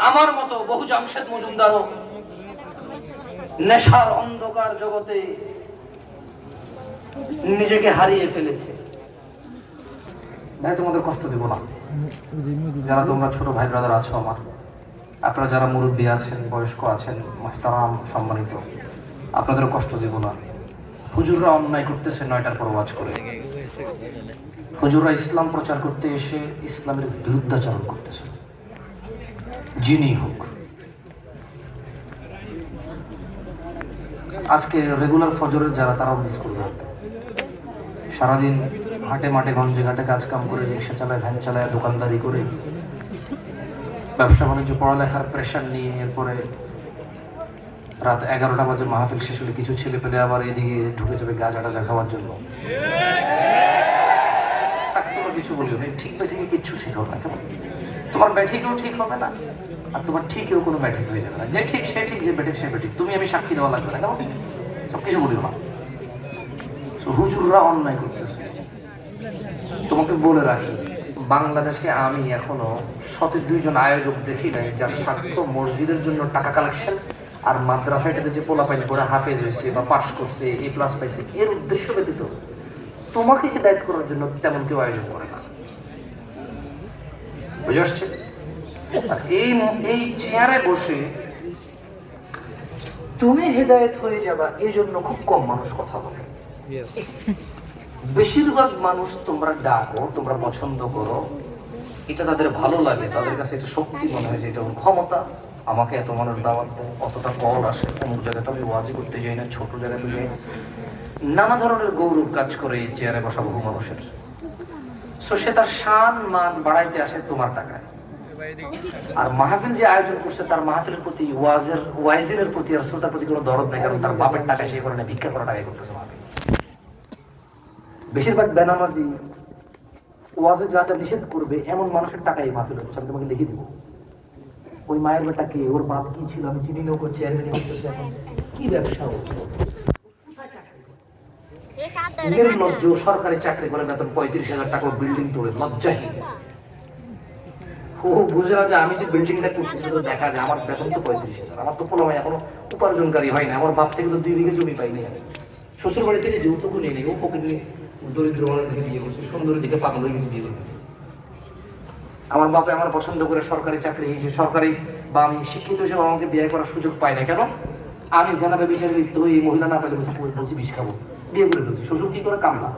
আমার মতো বহু জামশেদ মজুমদারও নেশার অন্ধকার জগতে নিজেকে হারিয়ে ফেলেছে। ভাই তোমাদের কষ্ট দেব না, যারা তোমরা ছোট ভাই ব্রাদার আছো আমার, আপনারা যারা মুরব্বী আছেন, বয়স্ক আছেন, মুহতারাম সম্মানিত, আপনাদের কষ্ট দেব না। হুজুররা অন্যায় করতেছে 9টার পর ওয়াজ করে। হুজুররা ইসলাম প্রচার করতে এসে ইসলামের বিরুদ্ধাচরণ করতেছে, যিনি হোক। আজকে রেগুলার ফজরের যারা, তারাও মিস করবে। সারাদিন হাটে মাঠে গঞ্জে ঘাটে কাজ কাম করে, রিক্সা চালায়, ভ্যান চালায়, দোকানদারি করে, ব্যবসা বাণিজ্য, পড়ালেখার প্রেশার নিয়ে, এরপরে রাত 11টা বাজে মাহফিল শেষ হলে কিছু ছেলে পেলে আবার এদিকে ঢুকে যাবে গাঁজা টাজা খাওয়ার জন্য। তাকে তোমার কিছু বলিও না, ঠিক বেঠিকে কিচ্ছু ঠিক হবে না। কেমন তোমার ব্যাঠিকেও ঠিক হবে না, আর তোমার ঠিকেও কোনো ব্যাঠিক হয়ে যাবে না। যে ঠিক সে ঠিক, যে ব্যাঠিক সে ব্যাঠিক, তুমি আমি সাক্ষী দেওয়া লাগবে না। কেমন সব কিছু বলিও না। হুজুররা অন্যায় করতেছে। তোমাকে বলে রাখি, বাংলাদেশে আমি এখনো 2 জন আয়োজক দেখি নাই যার সাক্ষ্য মসজিদের জন্য টাকা কালেকশন আর মাদ্রাসাটাতে যে পোলাপাইন করে হাফেজ হয়েছে বা পাশ করছে, A+ পাইছে, এর উদ্দেশ্য ব্যতীত তোমাকে হিদায়াত করার জন্য তেমন কেউ আয়োজন করে না। বুঝে আসছে? আর এই চেয়ারে বসে তুমি হেদায়েত হয়ে যাবা, এই জন্য খুব কম মানুষ কথা বলে। বেশিরভাগ মানুষ তোমরা ডাকো, তোমরা পছন্দ করো, এটা তাদের ভালো লাগে, তাদের কাছে এটা শক্তি মনে হয় যে এটা ক্ষমতা। আমাকে এত মানুষ দাওয়াত দেয়, অতটা কল আসে, অমুক জায়গাতে আমি ওয়াজি করতে যাই না, ছোট জায়গায় যাই না, নানা ধরনের গৌরব কাজ করে এই চেয়ারে বসা বহু মানুষের। সে তার শান মান বাড়াইতে আসে তোমার টাকায়। আর মাহফিল যে আয়োজন করছে, তার মাহফিলের প্রতি, ওয়াইজিনের প্রতি আর শ্রোতার প্রতি কোনো দরদ নেই, কারণ তার বাপের টাকায় সে করে না, ভিক্ষা করা টাকায় করতেছে মাহফিল। বেশিরভাগ বেনামাজি ওয়াজে যা যা নিষেধ করবে এমন মানুষের টাকাই মাহফিল হচ্ছে। আমি তোমাকে লিখে দিব, ওই মায়ের বেটা কে, ওর বাপ কি ছিল, আমি চিনি না, ওকে চেয়ারম্যান করতেছে, এখন কি ব্যবসা হচ্ছে। নির্লজ্জ, সরকারি চাকরি করে বেতন 35,000 টাকা, বিল্ডিং তোলে, লজ্জাহীন। ও বুঝে না যে আমি যে বিল্ডিংটা করছি সেটা দেখা যায় আমার বেতন তো 35,000, আমার তো পোলামাই এখনো উপার্জনকারী হয় না, আমার বাপ থেকে তো 2 বিঘা জমি পাইনি আমি, শ্বশুর বাড়ি থেকে যৌতুকও নিয়ে নেই, ও পকেটে দরিদ্র মানুষের দিকে বিয়ে করছে, সুন্দরের দিকে পাগলের দিকে বিয়ে করছে। আমার বাপে আমার পছন্দ করে সরকারি চাকরি হিসেবে, সরকারি বা আমি শিক্ষিত হিসেবে আমাকে বিয়ে করার সুযোগ পাই না। কেন? আমি জানাবে বিচারে লিপ্ত হই, এই মহিলা না পেলে বলছি বিষ খাবো, বিয়ে করে ফেলছি। শ্বশুর কি করে? কামলা।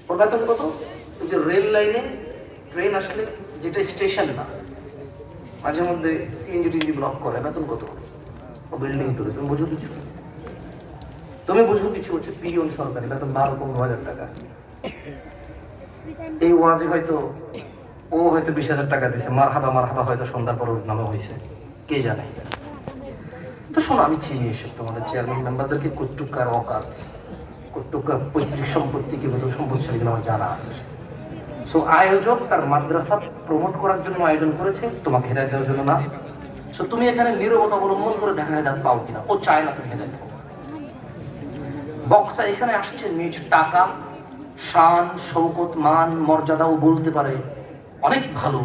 ওর বেতন কত? ওই যে রেল লাইনে ট্রেন আসলে, যেটা স্টেশন না, মাঝে মধ্যে সিএনজি টিএনজি ব্লক করে, বেতন কত? ও বিল্ডিং তুলে। তুমি বুঝো কিছু? তুমি বুঝো কিছু? হচ্ছে পিওন সরকারি, বেতন 12-15,000 টাকা। এই ওয়াজে হয়তো ও হয়তো 20,000 টাকা দিছে, মারহাবা হয়তো সন্ধ্যার পর ওর নামে হয়েছে, কে জানে। তো শোনো, আমি চিনি এসব তোমাদের চেয়ারম্যান মেম্বারদেরকে, কটুকার অকাত, কটুকার পৈতৃক সম্পত্তি কি মতো সম্পত্তিশালী আমার জানা আছে। সো আয়োজক তার মাদ্রাসা প্রমোট করার জন্য আয়োজন করেছে, তোমাকে হেদায়েত দেওয়ার জন্য না। সো তুমি এখানে নীরবতা অবলম্বন করে দেখা হেদায়েত পাও কিনা। ও চায় না তুমি হেদায়েত পাও। বক্তা এখানে আসছে নিজ টাকা, শান, শৌকত, মান, মর্যাদাও বলতে পারে অনেক ভালো,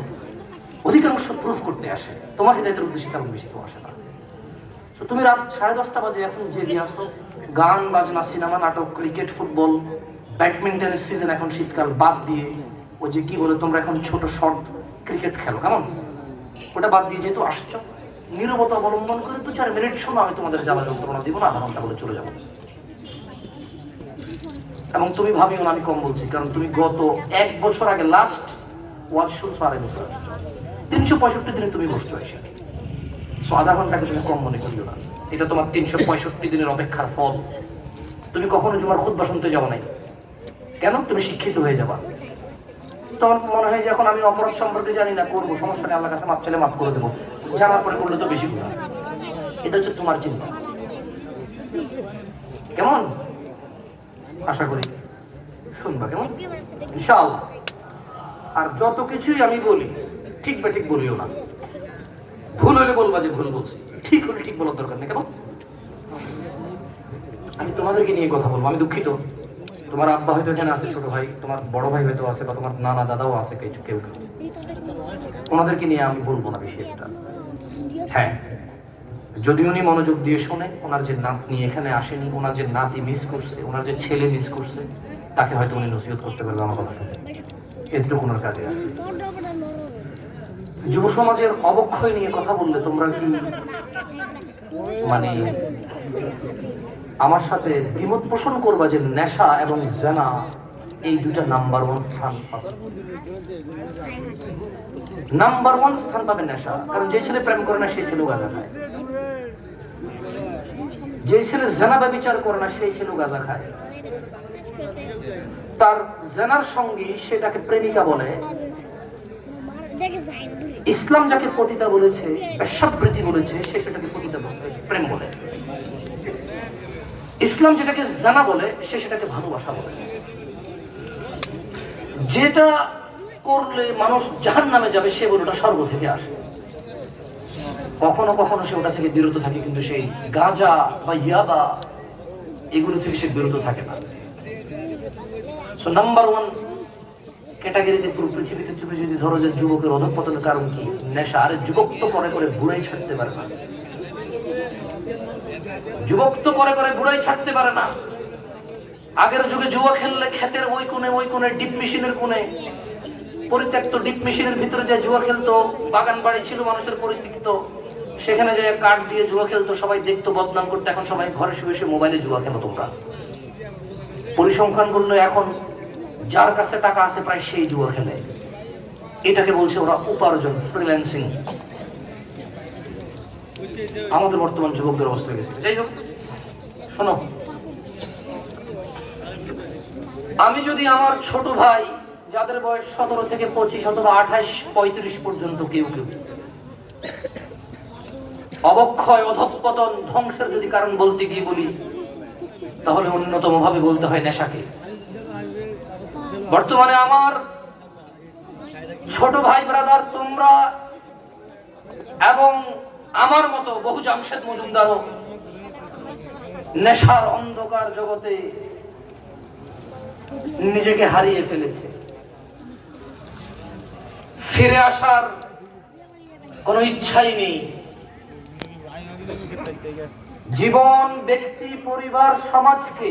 অধিকাংশ প্রুফ করতে আসে। তোমার হেদায়েতের উদ্দেশ্যে তেমন বেশি কেউ আসে না। তুমি রাত 10:30 বাজে এখন জেগে আসো, গান বাজনা, সিনেমা, নাটক, ক্রিকেট, ফুটবল, ব্যাডমিন্টনের সিজন এখন শীতকাল বাদ দিয়ে, ওই যে কি বলে তোমরা এখন ছোট শর্ট ক্রিকেট খেলো, কেমন? ওটা বাদ দিয়ে যেহেতু আসছো, নীরবতা অবলম্বন করে 2-4 মিনিট শোনো, আমি তোমাদের জ্বালা যন্ত্রণা দিব না, 1/2 ঘন্টা বলে চলে যাবো। এবং তুমি ভাবিও না আমি কম বলছি, কারণ তুমি গত 1 বছর আগে লাস্ট ওয়াজ শুনছো, 2.5 বছর 365 দিনে তুমি বসছো এসে। সো 1/2 ঘন্টাকে তুমি কম মনে করিও না, এটা তোমার 365 দিনের অপেক্ষার ফল। তুমি কখনো জুমার খুতবা শুনতে যাও নাই, কেন? তুমি শিক্ষিত হয়ে যাবা। তোমার মনে হয় যে এখন আমি অপরাধ সম্পর্কে জানি না, করবো, সমস্যা নেই, আল্লাহর কাছে মাপ চাইলে মাফ করে দেবো, জানার পরে করলে তো বেশি গুনাহ। এটা হচ্ছে তোমার চিন্তা, কেমন? আশা করি শুনবা, কেমন? ইনশাআল্লাহ। আর যত কিছুই আমি বলি, ঠিক বা ঠিক বলিও না, ভুল হলে বলবা যে ভুল বলছি, ঠিক হলে ঠিক বলার দরকার নেই। কেমন? আমি তোমাদেরকে নিয়ে কথা বলবো, আমি দুঃখিত। তোমার আব্বা হয়তো এখানে আছে, ছোট ভাই, তোমার বড় ভাই হয়তো আছে, বা তোমার নানা দাদাও আছে, কেউ ওনাদেরকে নিয়ে আমি বলবো না বিষয়টা। হ্যাঁ, যদি উনি মনোযোগ দিয়ে শোনে, ওনার যে নাতনি এখানে আসেনি, ওনার যে নাতি মিস করছে, ওনার যে ছেলে মিস করছে, তাকে হয়তো উনি নসিহত করতে পারবে আমার কথা শুনে। এটুকু ওনার কাজে আছে। যুব সমাজের অবক্ষয় নিয়ে কথা বললে তোমরা কি মানে আমার সাথে দ্বিমত পোষণ করবা যে নেশা এবং জেনা এই দুটা নাম্বার 1 স্থান পাবে? নাম্বার 1 স্থান পাবে নেশা। কারণ যে ছেলে প্রেম করে না সেই ছেলেও গাঁজা খায়, যে ছেলে জেনা ব্যভিচার করে না সেই ছেলেও গাঁজা খায়। তার জেনার সঙ্গী সেটাকে প্রেমিকা বলে। ইসলাম যাকে পতিতা বলেছে, বেশ্যাবৃত্তি বলেছে, সে সেটাকে পতিতা প্রেম বলে। ইসলাম যেটাকে জানা বলে, সে সেটাকে ভালোবাসা বলে। যেটা করলে মানুষ জাহান্নামে যাবে সে বলে ওটা স্বর্গ থেকে আসে। কখনো কখনো সে ওটা থেকে বিরত থাকে, কিন্তু সেই গাঁজা বা ইয়াবা এগুলো থেকে সে বিরত থাকে না। সো নাম্বার 1 ক্যাটাগরিতে পুরো পৃথিবীতে তুমি যদি ধরো যে যুবকের অধঃপতনের কারণ কি নেশা, আরে যুবক তো করে করে বুড়াই ছাড়তে পারে না। যুবক তো করে করে বুড়াই ছাড়তে পারে না। আগের যুগে জুয়া খেললে ক্ষেতের ওই কোণে ডিপ মেশিনের কোণে, পরিত্যক্ত ডিপ মেশিনের ভিতরে যে জুয়া খেলতো, বাগান বাড়ি ছিল মানুষের পরিত্যক্ত, সেখানে যে কাঠ দিয়ে জুয়া খেলতো, সবাই দেখতো, বদনাম করতো। এখন সবাই ঘরে শুয়ে শুয়ে মোবাইলে জুয়া খেলো। তোমরা পরিসংখ্যান করলে এখন যার কাছে টাকা আছে প্রায় সেই জুয়া খেলে। এটাকে বলছে ওরা উপার্জন, ফ্রিল্যান্সিং। আমাদের বর্তমান যুবকদের অবস্থা হয়ে গেছে। যাই হোক, শোনো, আমি যদি আমার ছোট ভাই যাদের বয়স 17 থেকে 25 অথবা 28, 35 পর্যন্ত কেউ অবক্ষয়, অধঃপতন, ধ্বংসের যদি কারণ বলতে গিয়ে বলি, তাহলে অন্যতম ভাবে বলতে হয় নেশাকে। বর্তমানে আমার ছোট ভাই ব্রাদার তোমরা এবং আমার মতো বহু জামশেদ মজুমদারও নেশার অন্ধকার জগতে নিজেকে হারিয়ে ফেলেছে। ফিরে আসার কোনো ইচ্ছাই নেই। জীবন, ব্যক্তি, পরিবার, সমাজকে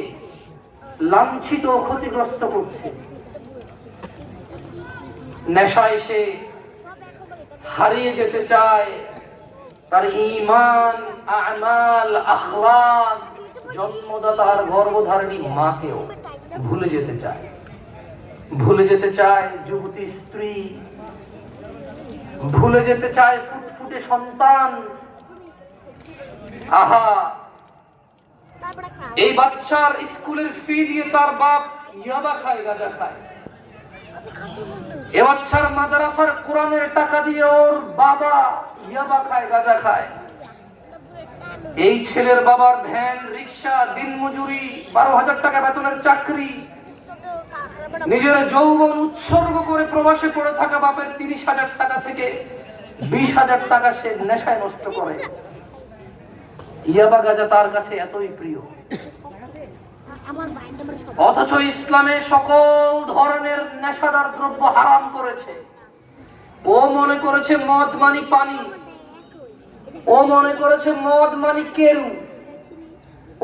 লাঞ্ছিত ও ক্ষতিগ্রস্ত করছে। নেশা এসে হারিয়ে যেতে চায় তার ঈমান, আমাল, আখলাক, জন্মদাতার গর্ভধারিণী মাকেও ভুলে যেতে চায়। ভুলে যেতে চায় যুবতী স্ত্রী, ভুলে যেতে চায় ফুটফুটে সন্তান। আহা, এই বাচ্চার স্কুলের ফি দিয়ে তার বাপ ইয়াবা খায়, গাঁজা খায়। এ বাচ্চার মাদ্রাসার কোরআনের টাকা দিয়ে ওর বাবা ইয়াবা খায়, গাঁজা খায়। এই ছেলের বাবার ভ্যান, রিক্সা, দিনমজুরি, 12,000 টাকা বেতনের চাকরি, নিজের যৌবন উৎসর্গ করে প্রবাসে পড়ে থাকা বাপের 30,000 টাকা থেকে 20,000 টাকা সে নেশায় নষ্ট করে। ইয়াবা গাঁজা তার কাছে এতই প্রিয়। অথচ ইসলামে সকল ধরনের নেশাদার দ্রব্য হারাম করেছে। ও মনে করেছে মদ মানি পানি, ও মনে করেছে মদ মানি কেরু,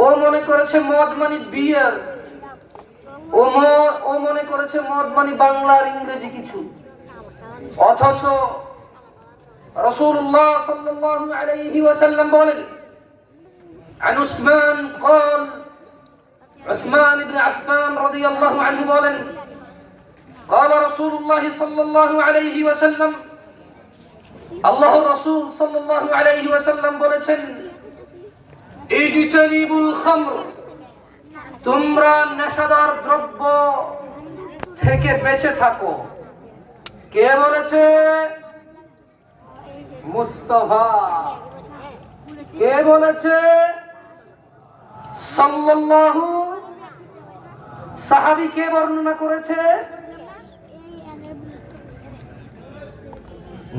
ও মনে করেছে মদ মানি বিয়ার, ও মনে করেছে মদ মানি বাংলা আর ইংরেজি কিছু। অথচ রাসূলুল্লাহ সাল্লাল্লাহু আলাইহি ওয়াসাল্লাম বলেন, عن عثمان قال عثمان بن عفان رضي الله عنه বলেন, قال رسول الله صلى الله عليه وسلم, আল্লাহর রাসূল সাল্লাল্লাহু আলাইহি ওয়াসাল্লাম বলেছেন, ইজতানিবুল খামর, তোমরা নেশাদার দ্রব্য থেকে বেঁচে থাকো। কে বলেছে? মুস্তাফা। কে বলেছে? সাল্লাল্লাহু। সাহাবী কে বর্ণনা করেছে?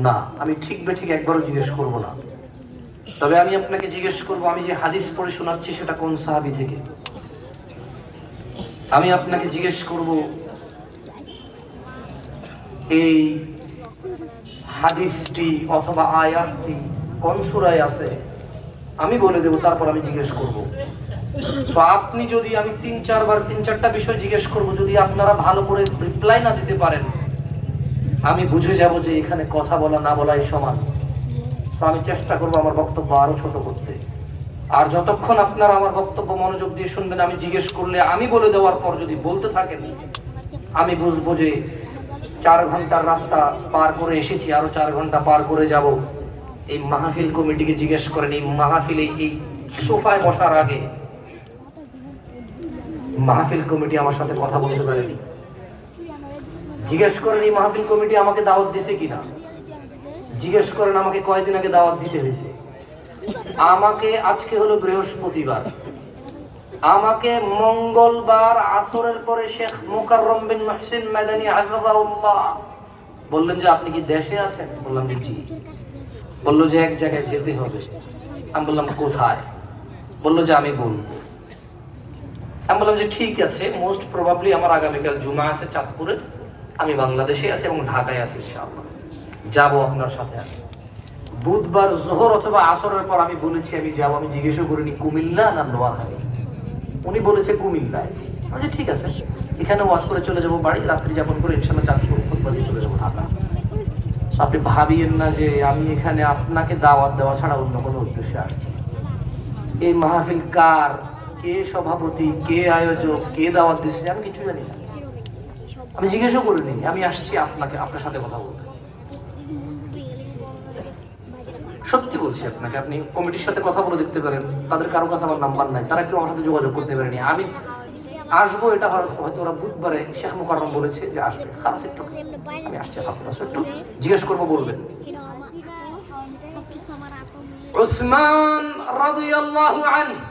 না, আমি ঠিক বেঠিক একবারও জিজ্ঞেস করব না। তবে আমি আপনাকে জিজ্ঞেস করব, আমি যে হাদিস পড়ে শোনাচ্ছি সেটা কোন সাহাবী থেকে। আমি আপনাকে জিজ্ঞেস করব, এই হাদিসটি অথবা আয়াতটি কোন সূরায় আছে আমি বলে দেব, তারপর আমি জিজ্ঞেস করব। তো আপনি যদি, আমি 3-4টা বিষয় জিজ্ঞেস করব, যদি আপনারা ভালো করে রিপ্লাই না দিতে পারেন আমি বুঝে যাব যে এখানে কথা বলা না বলাই সমান। তো আমি চেষ্টা করব আমার বক্তব্য আরো ছোট করতে। আর যতক্ষণ আপনারা আমার বক্তব্য মনোযোগ দিয়ে শুনবেন, আমি জিজ্ঞেস করলে আমি বলে দেওয়ার পর যদি বলতে থাকেন আমি বুঝবো যে 4 ঘন্টার রাস্তা পার করে এসেছি, আরো 4 ঘন্টা পার করে যাব। এই মাহফিল কমিটিকে জিজ্ঞেস করেন, এই মাহফিলে এই সোফায় বসার আগে মাহফিল কমিটি আমার সাথে কথা বলতে পারেনি। জিজ্ঞেস করেন এই মাহফিল কমিটি আমাকে দাওয়াত দিয়েছে কিনা। জিজ্ঞেস করেন আমাকে কয়দিন আগে দাওয়াত দিতে হয়েছে। আমাকে আজকে হলো বৃহস্পতিবার, আমাকে মঙ্গলবার আসরের পরে শেখ মুকাররম বিন মুহসিন মাদানী হাফিজাহুল্লাহ বললেন যে আপনি কি দেশে আছেন? বললাম জি। বললো যে এক জায়গায় যেতে হবে। আমি বললাম কোথায়? বললো যে আমি বলবো। আমি বললাম যে ঠিক আছে, মোস্ট প্রবাবলি আমার আগামীকাল জুমা আছে চাঁদপুরে, আমি বাংলাদেশে আছি এবং ঢাকায় আছি, ইনশাআল্লাহ যাবো আপনার সাথে। বুধবার জোহর অথবা আসরের পর আমি বলেছি আমি যাবো। আমি জিজ্ঞেস করিনি কুমিল্লা না নোয়াখালী। উনি বলেছে কুমিল্লায়। বলছে ঠিক আছে, এখানে ওয়াজ করে চলে যাবো বাড়ি, রাত্রি যাপন করে ইনশাআল্লাহ চাঁদপুর খুতবা দিয়ে চলে যাবো ঢাকা। আপনি ভাবিয়েন না যে আমি এখানে আপনাকে দাওয়াত দেওয়া ছাড়া অন্য কোনো উদ্দেশ্যে আসছি। এই মাহফিল কার, কে সভাপতি, কে আয়োজক, কে দাওয়াত দিচ্ছে আমি কিছু জানি না। আমি জিজ্ঞেসও করিনি। আমি আসছি আপনার সাথে কথা বলতে। সত্যি বলছি আপনাকে, আপনি কমিটির সাথে কথা বলে দেখতে পারেন, তাদের কারো কাছে আমার নাম্বার নাই, তারা কেউ আমার সাথে যোগাযোগ করতে পারেনি। আমি আসবো, এটা হয়তো ওরা বুধবারে শেখ মুকাররম বলেছে যে আসবে, খালাস একটু আমি আসছি, একটু জিজ্ঞেস করবো বলবেন। উসমান রাদিয়াল্লাহু আনহু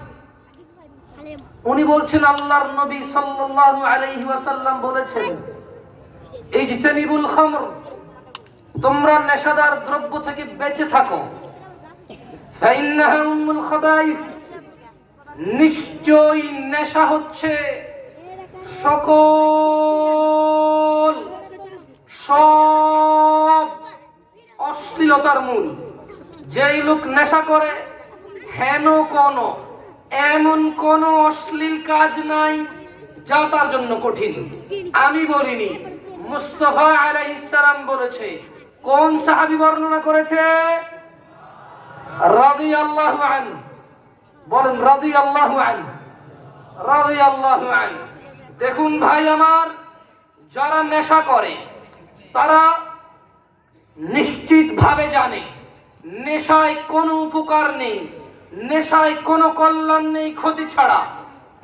উনি বলছেন আল্লাহর নবী সাল্লাল্লাহু আলাইহি ওয়াসাল্লাম বলেছেন ইজতানিবুল খামর, তোমরা নেশাদার দ্রব্য থেকে বেঁচে থাকো। ফাইন্নাহা উম্মুল খাবাইস, নিশ্চয়ই নেশা হচ্ছে সব অশ্লীলতার মূল। যেই লোক নেশা করে এমন কোন অশ্লীল কাজ নাই যা তার জন্য কঠিন। আমি বলিনি, মুস্তাফা আলাইহিস সালাম বলেছে। কোন সাহাবী বর্ণনা করেছে? রাদিয়াল্লাহু আনহু। বলেন রাদিয়াল্লাহু আনহু, রাদিয়াল্লাহু আনহু। দেখুন ভাই আমার, যারা নেশা করে তারা নিশ্চিত ভাবে জানে নেশায় কোনো উপকার নেই, নেশায় কোনো কল্যাণ নেই ক্ষতি ছাড়া।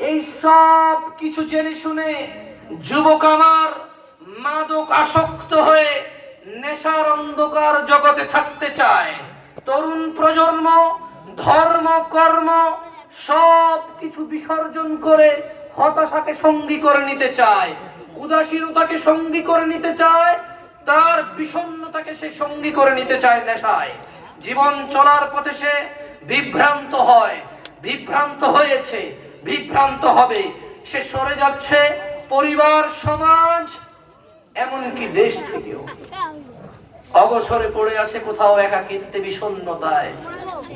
এই সব কিছু জেনে শুনে যুবক আমার মাদক আসক্ত হয়ে নেশার অন্ধকার জগতে থাকতে চায়। তরুণ প্রজন্ম ধর্ম কর্ম সব কিছু বিসর্জন করে হতাশাকে সঙ্গী করে নিতে চায়, উদাসীনতাকে সঙ্গী করে নিতে চায়, তার বিষণ্ণতাকে সে সঙ্গী করে নিতে চায় নেশায়। জীবন চলার পথে সে বিভ্রান্ত হয়, বিভ্রান্ত হয়েছে, বিভ্রান্ত হবে। সে সরে যাচ্ছে পরিবার, সমাজ, এমনকি দেশ থেকেও। অবসরে পড়ে আছে কোথাও একাকিত্বে, বিষণ্ণতায়,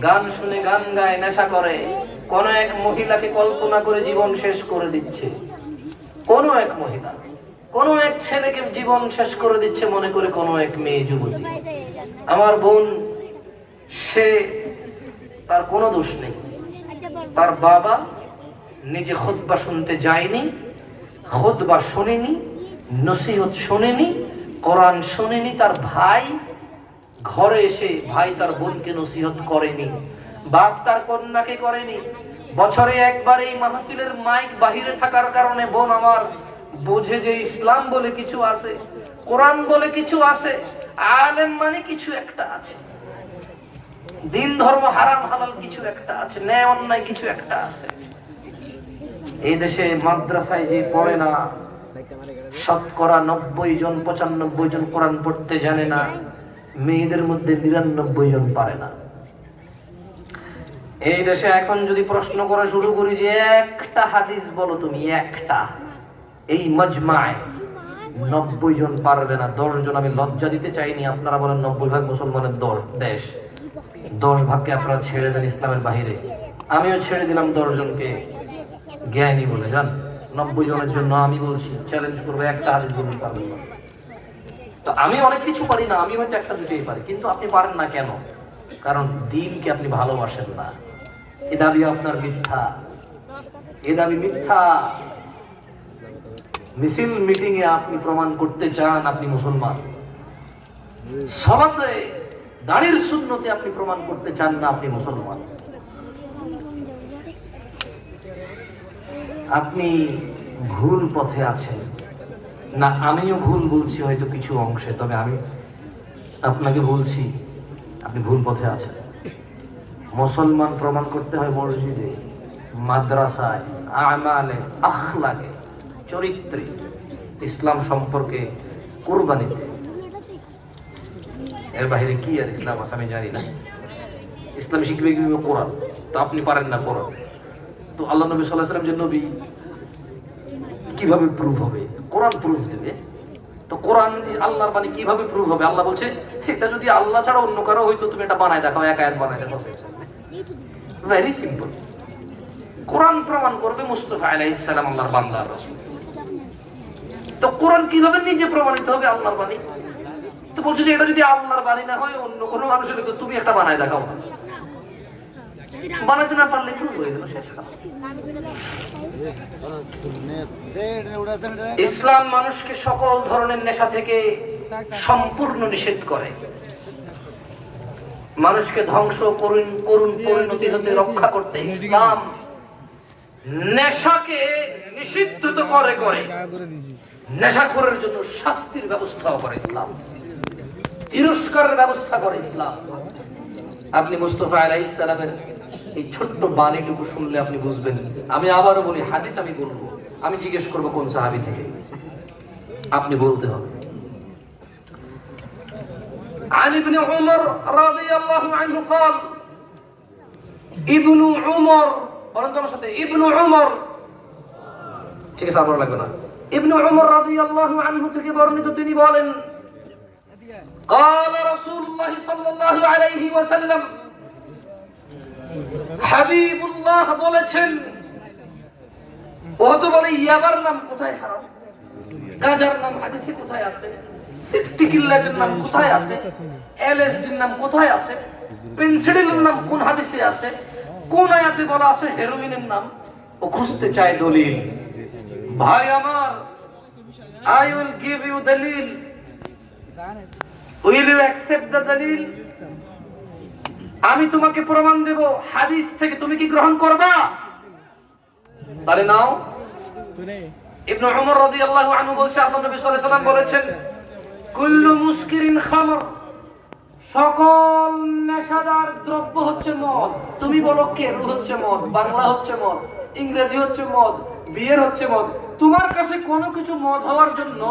গান শুনে গান গায়, নেশা করে। কোন এক মহিলাকে কল্পনা করে জীবন শেষ করে দিচ্ছে, কোন এক মহিলা কোন এক ছেলেকে জীবন শেষ করে দিচ্ছে মনে করে কোন এক মেয়ে যুবতী। আমার বোন, সে তার কোনো দোষ নেই। তার বাবা নিজে খুতবা শুনতে যায়নি, খুতবা শোনেনি, নসিহত শোনেনি, কোরআন শোনেনি। তার ভাই ঘরে এসে ভাই তার বোনকে নসিহত করেনি, বাপ তার কন্যাকে করেনি। বছরে একবার এই মাহফিলের মাইক বাহিরে থাকার কারণে বোন আমার বোঝে যে ইসলাম বলে কিছু আছে, কোরআন বলে কিছু আছে, আলেম মানে কিছু একটা আছে, দিন ধর্ম হারাম হালাল কিছু একটা আছে, ন্যায় অন্যায় কিছু একটা আছে। এই দেশে মাদ্রাসায় যে পড়ে না, শতকরা 90 জন 95 জন কোরআন পড়তে জানে না, মেয়েদের মধ্যে 99 জন পারে না। এই দেশে এখন যদি প্রশ্ন করা শুরু করি যে একটা হাদিস বলো তুমি, একটা, এই মজমায় 90 জন পারবে না, 10 জন। আমি লজ্জা দিতে চাইনি, আপনারা বলেন 90 ভাগ মুসলমানের দেশ, 10 ভাগকে আপনারা ছেড়ে দেন ইসলামের বাহিরে। আমিও ছেড়ে দিলাম 10 জনকে জ্ঞানী বলে। জান, 90 জনের জন্য আমি বলছি, চ্যালেঞ্জ করবো, একটা হাদিস বলতে পারবেন না। তো আমি অনেক কিছু পারি না, আমি হয়তো একটা দুটোই পারি, কিন্তু আপনি পারেন না কেন? কারণ দিনকে আপনি ভালোবাসেন না। এ দাবি আপনার মিথ্যা, এ দাবি মিথ্যা। মিছিল মিটিং এ আপনি প্রমাণ করতে চান আপনি মুসলমান, সালাতে দাড়ির সুন্নতে আপনি প্রমাণ করতে চান না আপনি মুসলমান। আপনি ভুল পথে আছেন না, আমিও ভুল বলছি হয়তো কিছু অংশে, তবে আমি আপনাকে বলছি আপনি ভুল পথে আছেন। মুসলমান প্রমাণ করতে হয় মসজিদে, মাদ্রাসায়, আমালে, আখলাকে, চরিত্রে, ইসলাম সম্পর্কে, কুরবানিতে। এর বাইরে কি আর ইসলাম আছে আমি জানি না। ইসলাম শিখবে কিভাবে? কোরআন। তো আপনি পারেন না কোরআন, তো আল্লাহ নবী সাল্লাল্লাহু আলাইহি ওয়াসাল্লাম যে নবী, কিভাবে প্রুফ হবে? কোরআন প্রুফ দেবে। তো কোরআন আল্লাহর বাণী কিভাবে প্রুফ হবে? আল্লাহ বলছে এটা যদি আল্লাহ ছাড়া অন্য কারো হইতো তুমি এটা বানায় দেখাও, এক আয়াত বানায় দেখাও। Very simple. কোরআন প্রমাণ করবে মুস্তাফা আলাইহিস সালাম আল্লাহর বান্দা রাসূল। তো কোরআন কিভাবে নিজে প্রমাণিত হবে আল্লাহর বাণী? তো বলছে যে এটা যদি আল্লাহর বাণী না হয় অন্য কোনো মানুষের হইতো তুমি একটা বানায় দেখাও। বানাতে না পারলে প্রুফ হয়ে গেল, শেষ কথা। ইসলাম মানুষকে সকল ধরনের নেশা থেকে সম্পূর্ণ নিষেধ করে, মানুষকে ধ্বংস করুন পরিণতি হতে রক্ষা করতে ইসলাম নেশাকে নিষিদ্ধ তো করে, নেশাখোরের জন্য শাস্তির ব্যবস্থাও করে ইসলাম, তিরস্কারের ব্যবস্থা করে ইসলাম। আপনি মুস্তাফা আলাইহিস সালামের এই ছোট্ট বাণীটুকু শুনলে আপনি বুঝবেন। আমি আবারও বলি, হাদিস আমি বলবো, আমি জিজ্ঞেস করবো কোন সাহাবী থেকে, আপনি বলতে হবে। عن ابن عمر رضي الله عنه قال ابن عمر বলেন তো আমার সাথে, ইবনু উমর, ঠিক আছে আপনার লাগবে না। ইবনু উমর রাদিয়াল্লাহু আনহু থেকে বর্ণিত, তিনি বলেন قال رسول الله صلى الله عليه وسلم, হাবিবুল্লাহ বলেছেন। ও তো বলে ইয়াবার নাম কোথায় হারাম, গাঁজার নাম হাদিসে কোথায় আছে, টিকিল্লাজের নাম কোথায় আছে, এলএসডির নাম কোথায় আছে, পেন্সিডিলের নাম কোন হাদিসে আছে, কোন আয়াতে বলা আছে হেরোইনের নাম? ও খুঁজতে চায় দলিল। ভাই আমার, I will give you দলিল, will you accept the দলিল? আমি তোমাকে প্রমাণ দেব হাদিস থেকে, তুমি কি গ্রহণ করবা? তাহলে নাও। ইবনে উমর রাদিয়াল্লাহু আনহু বলছে, আল্লাহ নবী সাল্লাল্লাহু আলাইহি ওয়াসাল্লাম বলেছেন, কুল্লু মুসকিরিন খামর, সকল নেশাদার দ্রব্য হচ্ছে মদ। তুমি বলো কেরু হচ্ছে মদ, বাংলা হচ্ছে মদ, ইংরেজি হচ্ছে মদ, বিয়ের হচ্ছে মদ। তোমার কাছে কোনো কিছু মদ হওয়ার জন্য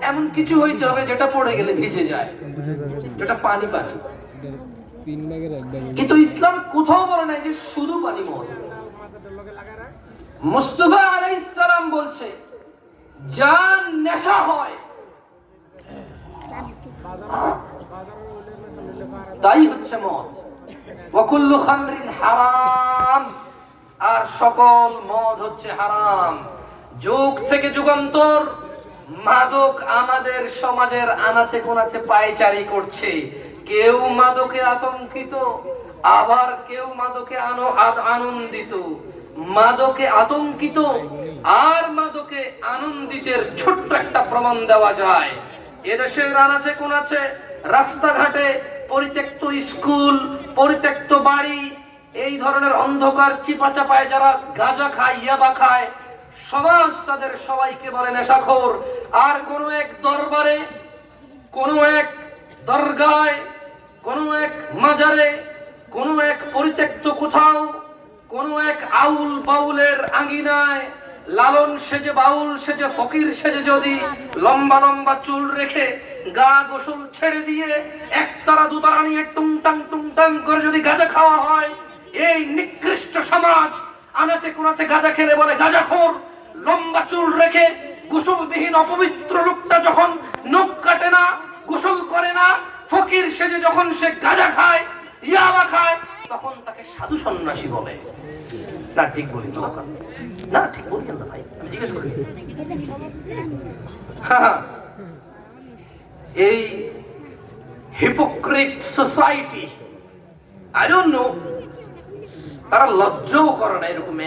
এমন কিছু হইতে হবে যেটা পড়ে গেলে ভিজে যায়, যেটা পানি পানি। কিন্তু ইসলাম কোথাও বলে নাই যে শুধু পানি মদ। মুস্তাফা আলাইহিস সালাম বলছে যা নেশা হয় তাই হচ্ছে মদ। ওয়া কুল্লু খামরিন হারাম, আর সকল মদ হচ্ছে হারাম। যুগ থেকে যুগান্তর মাদক আমাদের সমাজের আনাচে কোনাচে পায়চারি করছে। কেউ মাদকে আতঙ্কিত, আবার কেউ মাদকে আনন্দিত। মাদকে আতঙ্কিত আর মাদকে আনন্দিতের ছোট্ট একটা প্রমাণ দেওয়া যায়। এদেশের আনাচে কোনাচে, রাস্তাঘাটে, পরিত্যক্ত স্কুল, পরিত্যক্ত বাড়ি, এই ধরনের অন্ধকার চিপাচাপায় যারা গাঁজা খায়, ইয়াবা খায়, সমাজ তাদের সবাইকে বলে নেশাখোর। আর কোন এক দরবারে, কোন এক দরগায়, কোন এক মাজারে, কোন এক পরিত্যক্ত কোথাও, কোন এক আউল বাউলের আঙ্গিনায় লালন সেজে, বাউল সেজে, ফকির সেজে যদি লম্বা লম্বা চুল রেখে গা গোসল ছেড়ে দিয়ে একতারা দুতারা নিয়ে টুংটাং করে যদি গাঁজা খাওয়া হয়, এই নিকৃষ্ট সমাজ আনাচে কোনাচে গাঁজা খেলে বলে গাঁজাখোর। লম্বা চুল রেখে গোসলবিহীন অপবিত্র লোকটা যখন নখ কাটে না, গোসল করে না, ফকির সেজে যখন সে গাঁজা খায়, ইয়াবা খায়, তখন তাকে সাধু সন্ন্যাসী বলে। না ঠিক বলি তো? না ঠিক বলি না ভাই, আমি জিজ্ঞেস করি। হ্যাঁ, এই hypocrite society, I don't know, তারা লজ্জাও করে না এরকম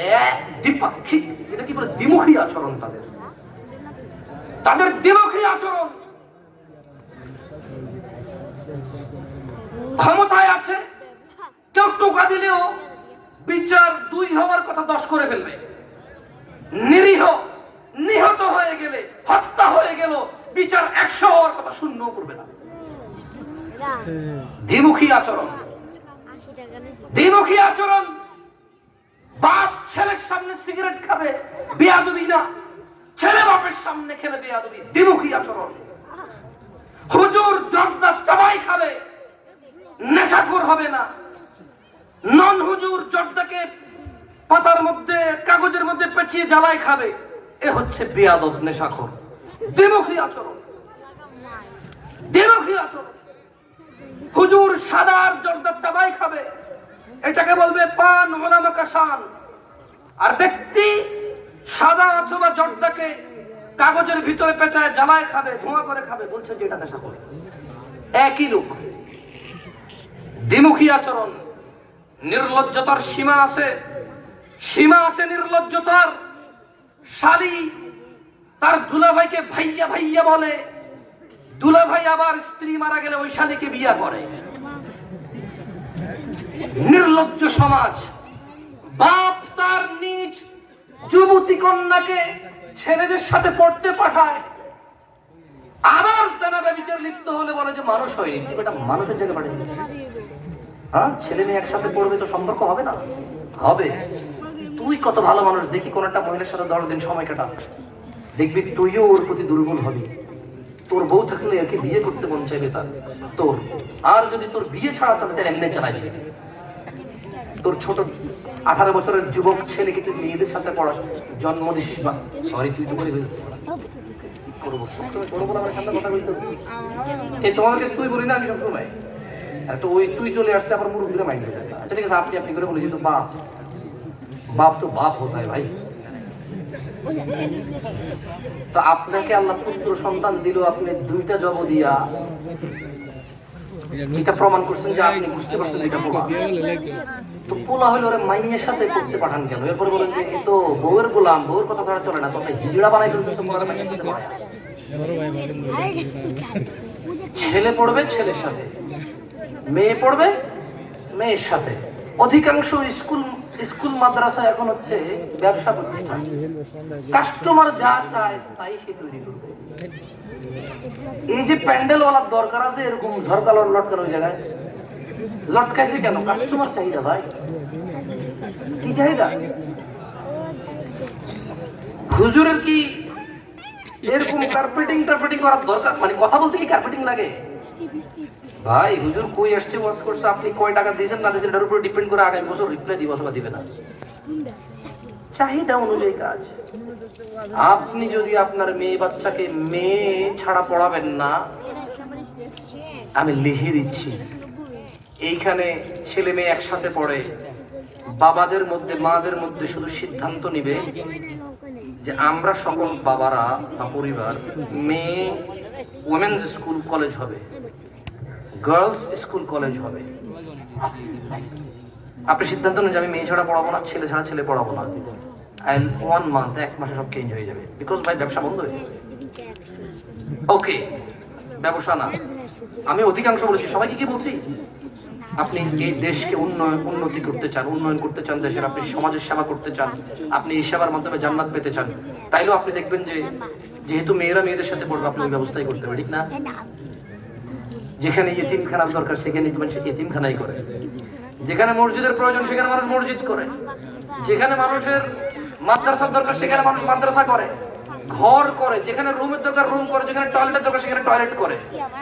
দ্বিপাক্ষিক, এটা কি বলে, দ্বিমুখী আচরণ। তাদের দ্বিমুখী আচরণ। ক্ষমতায় আছে, কেউ টোকা দিলেও বিচার 2 হওয়ার কথা 10 করে ফেলবে। নিরীহ নিহত হয়ে গেলে, হত্যা হয়ে গেল, বিচার 100 হওয়ার কথা 0 করবে না। দ্বিমুখী আচরণ, দ্বিমুখী আচরণ। বাপ ছেলের সামনে সিগারেট খাবে, বেয়াদবি না। ছেলে বাপের সামনে খেলে বেয়াদবি, দ্বিমুখী আচরণ। হুজুর জর্দা চাবাই খাবে, নেশাখোর হবে না। নন হুজুর জর্দাকে পাতার মধ্যে, কাগজের মধ্যে পেঁচিয়ে জ্বালায় খাবে, এ হচ্ছে বেয়াদব, নেশাখোর। দ্বিমুখী আচরণ, দ্বিমুখী আচরণ। হুজুর সাদার জর্দা চাবাই খাবে, এটাকে বলবে পান ওলামা কাশান। আর ব্যক্তি সাদা অথবা জর্দাকে কাগজের ভিতরে পেঁচায় জ্বালায় খাবে, ধোঁয়া করে খাবে, বলছে যে এটা নেশাখোর। একই লোক। দ্বিমুখী আচরণ। নির্লজ্জতার সীমা আছে, সীমা আছে নির্লজ্জতার। শালী তার দুলাভাইকে ভাইয়া ভাইয়া বলে, দুলাভাই আবার স্ত্রী মারা গেলে ওই শালীকে বিয়া করে। নির্লজ্জ সমাজ। বাপ তার নিজ যুবতী কন্যাকে ছেলেদের সাথে পড়তে পাঠায়, আবার জানা ব্যভিচার লিপ্ত হলে বলে যে মানুষ হয়নি। এটা মানুষের জায়গায় পাঠিয়ে, হ্যাঁ, ছেলে মেয়ে একসাথে পড়বে তো সম্পর্ক হবে না? হবে। তুই কত ভালো মানুষ, দেখি কোন একটা মহিলার সাথে 10 দিন সময় কাটা, দেখবি তুইও ওর প্রতি দুর্বল হবি। তোর বউ থাকলে একে বিয়ে করতে মন চাইবে তার তোর। আর যদি তোর বিয়ে ছাড়া চলে, তাহলে এমনি চালাই দিবি। তোর ছোট 18 বছরের যুবক ছেলেকে তুই মেয়েদের সাথে পড়াস, জন্ম দিস, সরি তুই তো করে তোমাকে তুই বলি না আমি সবসময়। তো ওই তুই চলে আসছে, আবার মুরব্বীরা মাইন্ড হয়ে যায়। আচ্ছা ঠিক আছে, আপনি আপনি করে বলি, কিন্তু বাপ, বাপ তো বাপ হতে হয় ভাই। তো আপনাকে আল্লাহ পুত্র সন্তান দিল, আপনি 2টা জব দিয়া এটা প্রমাণ করছেন যে আপনি বুঝতে পারছেন এটা পোলা। তো পোলা হলে ওরা মাইনের সাথে করতে পাঠান কেন? এরপরে বলেন যে এ তো বউয়ের গোলাম, বউয়ের কথা ছাড়া চলে না, তো হিজড়া বানাই ফেলছেন। ছেলে পড়বে ছেলের সাথে, মেয়ে পড়বে মেয়ের সাথে। অধিকাংশ স্কুল মাদ্রাসা এখন হচ্ছে ব্যবসা প্রতিষ্ঠান। কাস্টমার যা চায় তাই সে তৈরি করবে। এই যে প্যান্ডেল ওয়ালার দরকার আছে এরকম ঝরকালো লটকানো ওই জায়গায় লটকাইছে কেন? কাস্টমার চাহিদা ভাই। কি চাহিদা? হুজুরের কি এরকম কার্পেটিং করার দরকার? মানে কথা বলতে কি কার্পেটিং লাগে ভাই? হুজুর কই আসছে, ওয়াজ করছে, আপনি কয় টাকা দিয়েছেন না দিয়েছেন এটার উপর ডিপেন্ড করে আগামী বছর রিপ্লাই দিব অথবা দিবে না। চাহিদা অনুযায়ী কাজ। আপনি যদি আপনার মেয়ে বাচ্চাকে মেয়ে ছাড়া পড়াবেন না, আমি লিখে দিচ্ছি, এইখানে ছেলে মেয়ে একসাথে পড়ে, বাবাদের মধ্যে মাদের মধ্যে শুধু সিদ্ধান্ত নিবে যে আমরা সকল বাবারা বা পরিবার, মেয়ে ওমেন্স স্কুল কলেজ হবে, গার্লস স্কুল কলেজ হবে। আপনি সিদ্ধান্ত নেন যে আমি মেয়ে ছাড়া পড়াবো না, ছেলে ছাড়া ছেলে পড়াবো না। 1 মান্থ, 1 মাসে সব চেঞ্জ হয়ে যাবে। বিকজ ভাই ব্যবসা বন্ধ হয়ে যাবে। ওকে, ব্যবসা না, আমি অধিকাংশ বলেছি, সবাইকে কি বলছি? আপনি এই দেশকে উন্নতি করতে চান, উন্নয়ন করতে চান দেশের, আপনি সমাজের সেবা করতে চান, আপনি এই সেবার মাধ্যমে জান্নাত পেতে চান, তাইলেও আপনি দেখবেন যে যেহেতু মেয়েরা মেয়েদের সাথে পড়বে, আপনি ওই ব্যবস্থাই করতে হবে, ঠিক না? যেখানে ইতিমখানার দরকার সেখানে সে ইতিমখানাই করে, যেখানে মসজিদের প্রয়োজন সেখানে মানুষ মসজিদ করে, যেখানে মানুষের মাদ্রাসার দরকার সেখানে মানুষ মাদ্রাসা করে, ঘর করে, যেখানে রুমের দরকার রুম করে, যেখানে টয়লেটের দরকার সেখানে টয়লেট করে,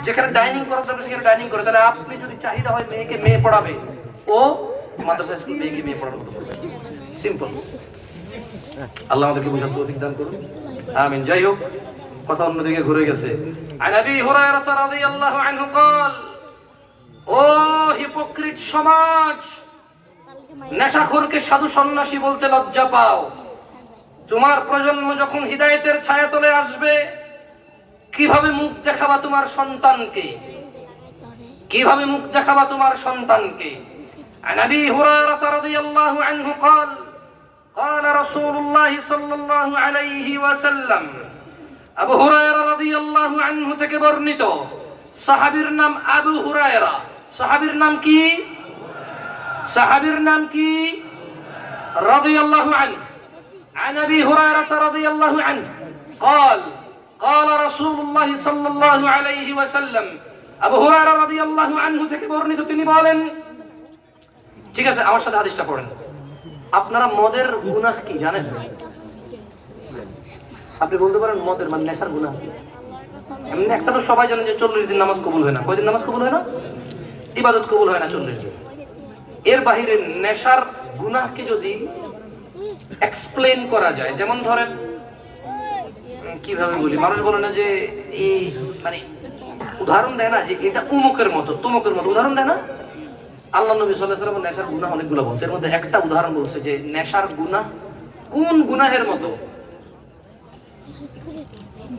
যেখানে ডাইনিং করার দরকার সেখানে ডাইনিং করে। তাহলে আপনি যদি চাহিদা হয় মেয়েকে মেয়ে পড়াবে, ও মাদ্রাসা স্কুল মেয়েকে মেয়ে পড়ানোর মতো করবে। সিম্পল। আল্লাহ আমাদেরকে বোঝার তৌফিক দান করুন। আমিন। যাই হোক, কথা অন্যদিকে ঘুরে গেছে। আন আবি হুরায়রা রাদিয়াল্লাহু আনহু قال, ও হিপোক্রিট সমাজ, নেশাখোরকে সাধু সন্ন্যাসী বলতে লজ্জা পাও। তোমার প্রজন্ম যখন হিদায়াতের ছায়াতলে আসবে, কিভাবে মুখ দেখাবা তোমার সন্তানকে? কিভাবে মুখ দেখাবা তোমার সন্তানকে? عن أبي هريرة رضي الله عنه قال قال رسول الله صلى الله عليه وسلم, আবু হুরায়রা রাদিয়াল্লাহু আনহু থেকে বর্ণিত, সাহাবীর নাম আবু হুরায়রা। সাহাবীর নাম কি? সাহাবীর নাম কি? রাদিয়াল্লাহু আনহু। عن أبي هريرة رضي الله عنه قال قال رسول الله صلى الله عليه وسلم, আবু হুরায়রা রাদিয়াল্লাহু আনহু থেকে বর্ণিত, তিনি বলেন, ঠিক আছে আমার সাথে হাদিসটা পড়েন। আপনারা মদের গুনাহ কি জানেন? আপনি বলতে পারেন মদের মানে নেশার গুনাহ কি? এমনি একটা তো সবাই জানেন যে 40 দিন নামাজ কবুল হয় না। কয়দিন নামাজ কবুল হয় না? ইবাদত কবুল হয় না 40 দিন। এর বাইরে নেশার গুনাহকে যদি এক্সপ্লেইন করা যায়, যেমন ধরেন কিভাবে বলি, মানুষ বলে না যে এই মানে উদাহরণ দেয় না যে এটা উমুকের মতো তুমুকের মতো, উদাহরণ দেয় না? আল্লাহ নবী সাল্লাল্লাহু আলাইহি ওয়াসাল্লাম নেশার গুনাহ অনেকগুলো বলছে, এর মধ্যে একটা উদাহরণ বলছে যে নেশার গুনাহ কোন গুনাহের মতো।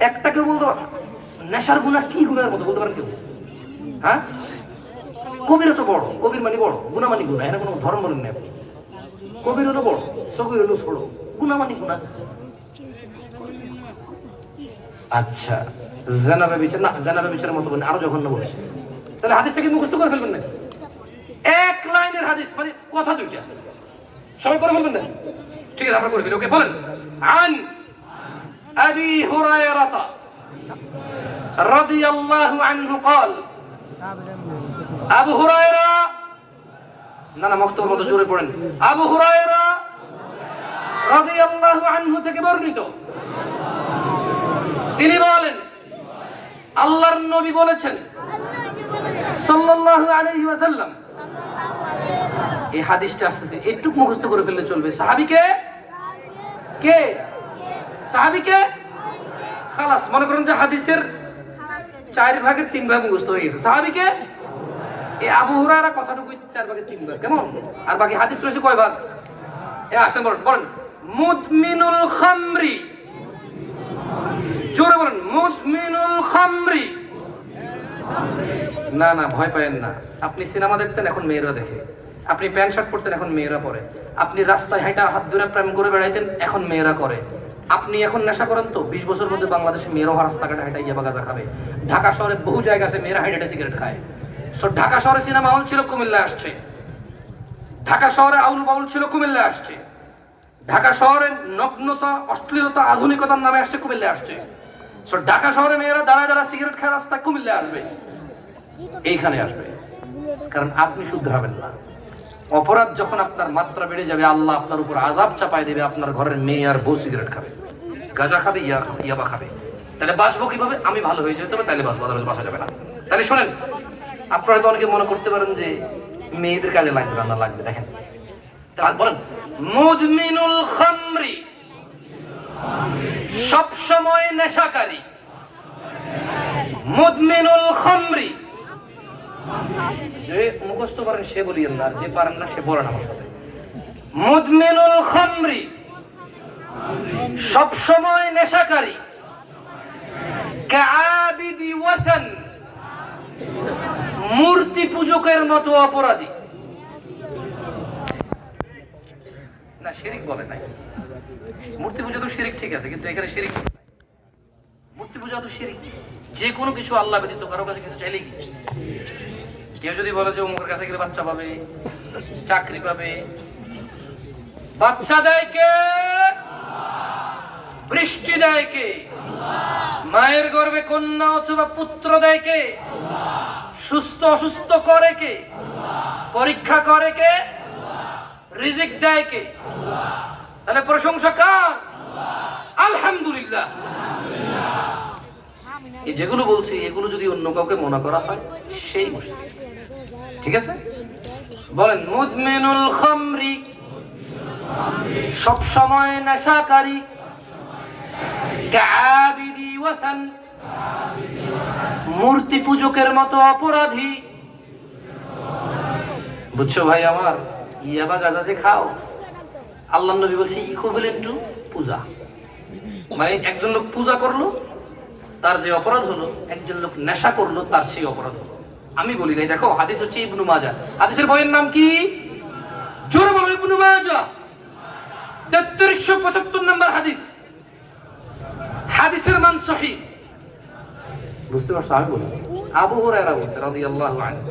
একটা কেউ বলতে পারে নেশার গুনাহ কি গুনাহের মতো বলতে পারেন কেউ? হ্যাঁ, কবির তো বড়, কবির মানে বড়, গুনাহ মানে গুনাহ, এটা কোনো ধর্ম বলেন না আপনি। কবির হলো বড়, সগীর হলো ছোট, গুনাহ মানে গুনাহ। আচ্ছা, জানাবে বিচার না, জানাবে বিচারের মতো বলেন, আরো জঘন্য বলেছে। তাহলে হাদিসটাকে মুখস্থ করে ফেলবেন নাকি? এক লাইনের হাদিস মানে কথা দুইটা, সবাই করে ফেলবেন না? ঠিক আছে, আমরা করে ফেলি। ওকে, বলেন। আন আবি হুরায়রা রাদিয়াল্লাহু আনহু قال, আবু হুরায়রা, না না মক্তবের মতো জোরে পড়েন, আবু হুরায়রা রাদিয়াল্লাহু আনহু থেকে বর্ণিত, তিনি বলেন, আল্লাহর নবী বলেছেন সাল্লাল্লাহু আলাইহি ওয়াসাল্লাম। এই হাদিসটা আসতেছে, একটু মুখস্থ করে ফেললে চলবে। সাহাবীকে কে? সাহাবীকে খালাস, মনে করেন যে হাদিসের 4 ভাগের 3 ভাগ মুখস্থ হয়ে গেছে। সাহাবীকে এই আবু হুরায়রা কথাটুকু 4 ভাগের 3 ভাগ, কেমন? আর বাকি হাদিস রয়েছে কয় ভাগ? আসেন বলেন, বলেন। মুদমিনুল খামরি, জোরে বলেন, মুদমিনুল খামরি। না না, ভয় পায়েন না। আপনি সিনেমা দেখতেন, এখন মেয়েরা দেখে। আপনি প্যান্ট শার্ট পরতেন, এখন মেয়েরা পরে। আপনি রাস্তায় হাঁটা হাত ধরে প্রেম করে বেড়াইতেন, এখন মেয়েরা করে। আপনি এখন নেশা করেন তো 20 বছর মধ্যে বাংলাদেশে মেয়েরাও রাস্তাঘাটে হাঁটা ইয়াবা গাঁজা খাবে। ঢাকা শহরে বহু জায়গা আছে মেয়েরা হাঁটা সিগারেট খায়। সো ঢাকা শহরে সিনেমা হল ছিল, কুমিল্লা আসছে। ঢাকা শহরে আউল বাউল ছিল, কুমিল্লা আসছে। ঢাকা শহরে নগ্নতা, অশ্লীলতা, আধুনিকতার নামে আসছে, কুমিল্লা আসছে। সো ঢাকা শহরে মেয়েরা দাঁড়ায় দাঁড়ায় সিগারেট খায় রাস্তায়, কুমিল্লা আসবে, এইখানে আসবে। কারণ আপনি শুধরাবেন না। অপরাধ যখন আপনার মাত্রা বেড়ে যাবে, আল্লাহ আপনার উপর আযাব চাপায় দেবে। আপনার ঘরের মেয়ে আর বউ সিগারেট খাবে, গাঁজা খাবে, ইয়াবা খাবে। তাহলে বাঁচবো কিভাবে? আমি ভালো হয়ে যেতে হবে, তাহলে বাঁচবো, আদারওয়াইজ বাঁচা যাবে না। তাহলে শোনেন, আপনারা হয়তো অনেকে মনে করতে পারেন যে মেয়েদের কাজে লাগবে না, লাগবে। দেখেন, বলেন, মুদমিনুল খামরি, সব সময় নেশাকারী। মুদমিনুল খামরি, যে মুখস্থ পারেন সে বলিয়েন না, আর যে পারেন না সে বলেন আমার সাথে। মুদমিনুল খামরি, সব সময় নেশাকারী। কাআবিদি ওয়াসান, মূর্তি পূজকের মতো অপরাধী। না, শিরিক বলে নাই। মূর্তি পূজা তো শিরিক, ঠিক আছে, কিন্তু এখানে শিরিক, মূর্তি পূজা তো শিরিক। যে কোনো কিছু আল্লাহ ব্যতীত কারো কাছে কিছু চাইলে কি? কেউ যদি বলে যে অমুকের কাছে গেলে বাচ্চা পাবে, চাকরি পাবে, বাচ্চা দেয় কে? বৃষ্টি দেয় কে? মায়ের গর্ভে কন্যা অথবা পুত্র দেয় কে? সুস্থ অসুস্থ করে কে? পরীক্ষা করে কে? রিজিক দেয় কে? তাহলে প্রশংসা কার? আলহামদুলিল্লাহ। এই যেগুলো বলছি, এগুলো যদি অন্য কাউকে মনে করা হয়, সেই মুশরিক। ঠিক আছে, বলেন। মুদমিনুল খামরি, সব সময় নেশাকারী। কাআবিদি ওয়াসান, মূর্তি পূজকের মতো অপরাধী। বুঝছো ভাই আমার? ইয়াবা গাঁজা যে খাও, আল্লাহর নবী বলছে ইকুইভ্যালেন্ট টু পূজা। মানে একজন লোক পূজা করলো তার যে অপরাধ হলো, একজন লোক নেশা করলো তার সেই অপরাধ হলো। আমি বলি নাই, দেখো হাদিস হচ্ছে ইবনু মাজাহ। হাদিসের বইয়ের নাম কি? জোরে বলো, ইবনু মাজাহ। 3375 নম্বর হাদিস। হাদিসের মান সহিহ। বুঝতে পারছো? আমি বলি আবু হুরায়রা বলছে রাদিয়াল্লাহু আনহু।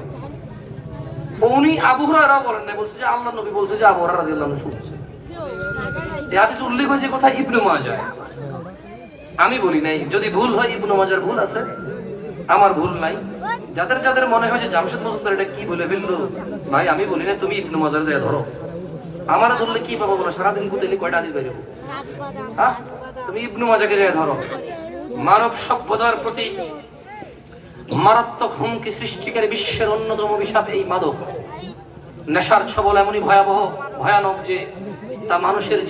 উনি আবু হুরায়রা বলেন না, বলছে যে আল্লাহর নবী বলছে যে আবু হুরায়রা রাদিয়াল্লাহু আনহু শুনছে। এই হাদিস উল্লেখ হয়েছে কোথায়? ইবনু মাজাহ। আমি বলি নাই, যদি ভুল হয় ইবনু মাজাহর ভুল আছে, আমার ভুল নাই। যাদের যাদের মনে হয় যে জামশেদ মজুমদার এটা কি বলে ফেললো, ভাই আমি বলি না তুমি ইবনু মাজাহ দিয়ে ধরো। আমার ধরলে কি পাবো বলো? সারাদিন কুতেলি কয়টা হাদিস বের হবে? হ্যাঁ, তুমি ইবনু মাজাহকে দিয়ে ধরো। মানব সভ্যতার প্রতি মারাত্মক হুমকি সৃষ্টিকারী বিশ্বের অন্যতম অভিশাপ এই মাদক। নেশার ছবল এমনই ভয়াবহ ভয়ানক যে তা মানুষের